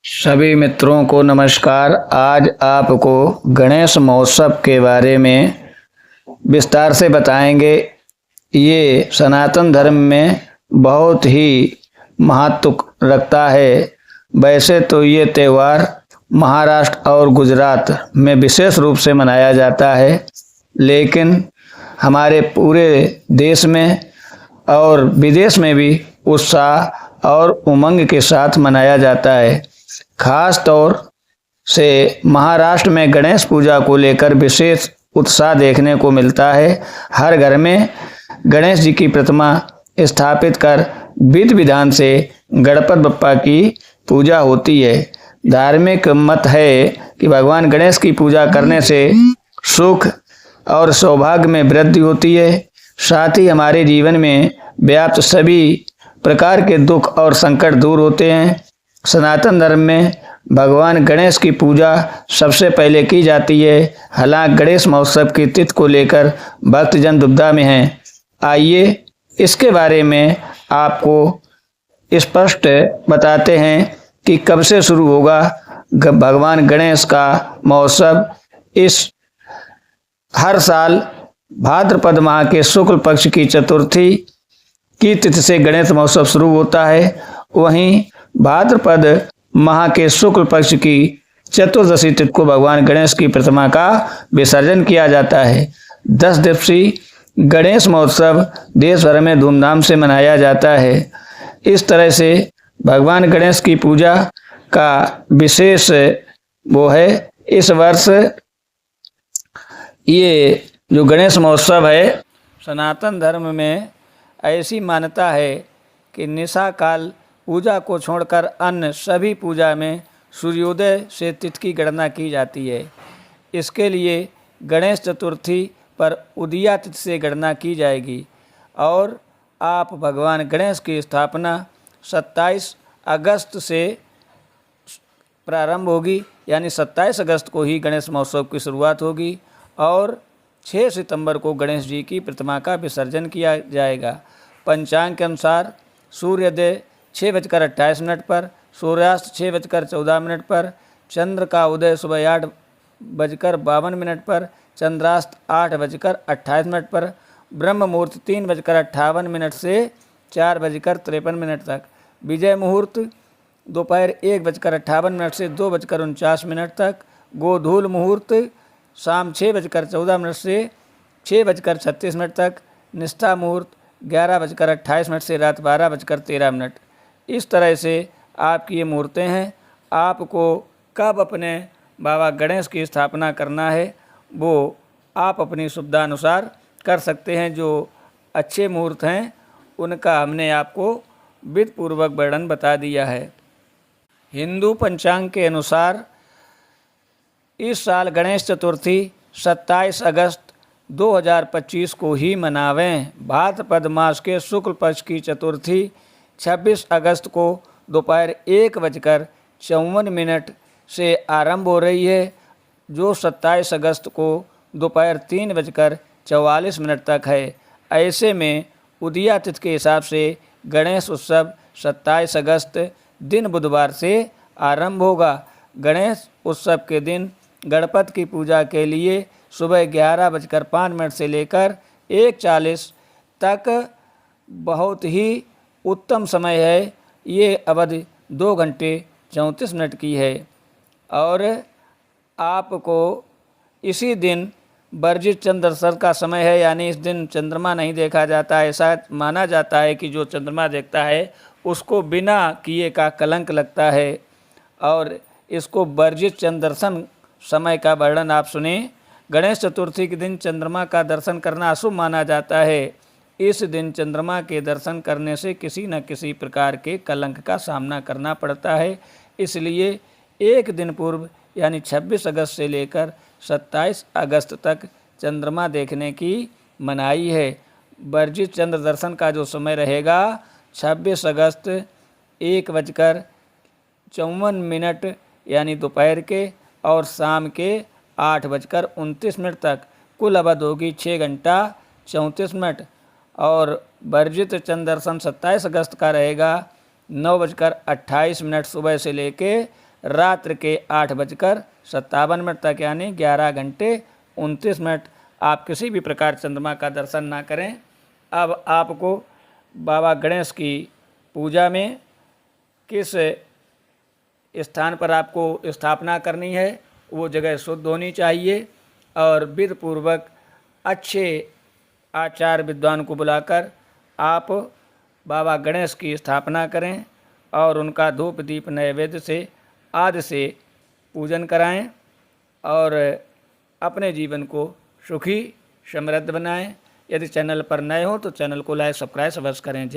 सभी मित्रों को नमस्कार। आज आपको गणेश महोत्सव के बारे में विस्तार से बताएंगे। ये सनातन धर्म में बहुत ही महत्व रखता है। वैसे तो ये त्यौहार महाराष्ट्र और गुजरात में विशेष रूप से मनाया जाता है, लेकिन हमारे पूरे देश में और विदेश में भी उत्साह और उमंग के साथ मनाया जाता है। खास तौर से महाराष्ट्र में गणेश पूजा को लेकर विशेष उत्साह देखने को मिलता है। हर घर में गणेश जी की प्रतिमा स्थापित कर विधि विधान से गणपति बप्पा की पूजा होती है। धार्मिक मत है कि भगवान गणेश की पूजा करने से सुख और सौभाग्य में वृद्धि होती है। साथ ही हमारे जीवन में व्याप्त सभी प्रकार के दुख और संकट दूर होते हैं। सनातन धर्म में भगवान गणेश की पूजा सबसे पहले की जाती है। हालांकि गणेश महोत्सव की तिथि को लेकर भक्तजन दुविधा में हैं। आइए इसके बारे में आपको स्पष्ट बताते हैं कि कब से शुरू होगा भगवान गणेश का महोत्सव। इस हर साल भाद्रपद माह के शुक्ल पक्ष की चतुर्थी की तिथि से गणेश महोत्सव शुरू होता है। वहीं भाद्रपद माह के शुक्ल पक्ष की चतुर्दशी तिथि को भगवान गणेश की प्रतिमा का विसर्जन किया जाता है। 10 दिवसीय गणेश महोत्सव देश भर में धूमधाम से मनाया जाता है। इस तरह से भगवान गणेश की पूजा का विशेष वो है। इस वर्ष ये जो गणेश महोत्सव है, सनातन धर्म में ऐसी मान्यता है कि निशा काल पूजा को छोड़कर अन्य सभी पूजा में सूर्योदय से तिथि की गणना की जाती है। इसके लिए गणेश चतुर्थी पर उदया तिथि से गणना की जाएगी और आप भगवान गणेश की स्थापना 27 अगस्त से प्रारंभ होगी, यानी 27 अगस्त को ही गणेश महोत्सव की शुरुआत होगी और 6 सितंबर को गणेश जी की प्रतिमा का विसर्जन किया जाएगा। पंचांग के अनुसार सूर्योदय 6:28 पर, सूर्यास्त 6:14 पर, चंद्र का उदय सुबह 8:52 पर, चंद्रास्त 8:28 पर, ब्रह्म मुहूर्त 3:58 से 4:53 तक, विजय मुहूर्त दोपहर 1:58 से 2:49 तक, गोधूल मुहूर्त शाम 6:14 से 6:36 तक, निष्ठा मुहूर्त 11:28 से रात 12:13। इस तरह से आपकी ये मुहूर्तें हैं। आपको कब अपने बाबा गणेश की स्थापना करना है वो आप अपनी सुविधा अनुसार कर सकते हैं। जो अच्छे मुहूर्त हैं उनका हमने आपको विधिपूर्वक वर्णन बता दिया है। हिंदू पंचांग के अनुसार इस साल गणेश चतुर्थी 27 अगस्त 2025 को ही मनावें। भाद्रपद मास के शुक्ल पक्ष की चतुर्थी 26 अगस्त को दोपहर 1:54 से आरंभ हो रही है, जो 27 अगस्त को दोपहर 3:44 तक है। ऐसे में उदया तिथि के हिसाब से गणेश उत्सव 27 अगस्त दिन बुधवार से आरंभ होगा। गणेश उत्सव के दिन गणपति की पूजा के लिए सुबह 11:05 से लेकर 1:40 तक बहुत ही उत्तम समय है। ये अवधि 2 घंटे 34 मिनट की है और आपको इसी दिन वर्जित चंद्र दर्शन का समय है, यानी इस दिन चंद्रमा नहीं देखा जाता है। ऐसा माना जाता है कि जो चंद्रमा देखता है उसको बिना किए का कलंक लगता है और इसको वर्जित चंद्र दर्शन समय का वर्णन आप सुने। गणेश चतुर्थी के दिन चंद्रमा का दर्शन करना अशुभ माना जाता है। इस दिन चंद्रमा के दर्शन करने से किसी न किसी प्रकार के कलंक का सामना करना पड़ता है। इसलिए एक दिन पूर्व यानी 26 अगस्त से लेकर 27 अगस्त तक चंद्रमा देखने की मनाही है। वर्जित चंद्र दर्शन का जो समय रहेगा 26 अगस्त 1:54 यानी दोपहर के और शाम के 8:29 तक। कुल अवधि होगी 6 घंटा 34 मिनट और वर्जित चंद्र दर्शन 27 अगस्त का रहेगा 9:28 सुबह से लेके रात्र के 8:57 तक यानी 11 घंटे 29 मिनट आप किसी भी प्रकार चंद्रमा का दर्शन ना करें। अब आपको बाबा गणेश की पूजा में किस स्थान पर आपको स्थापना करनी है, वो जगह शुद्ध होनी चाहिए और विधि पूर्वक अच्छे आचार्य विद्वान को बुलाकर आप बाबा गणेश की स्थापना करें और उनका धूप दीप नैवेद्य से आदि से पूजन कराएं और अपने जीवन को सुखी समृद्ध बनाएं। यदि चैनल पर नए हो तो चैनल को लाइक सब्सक्राइब अवश्य करें।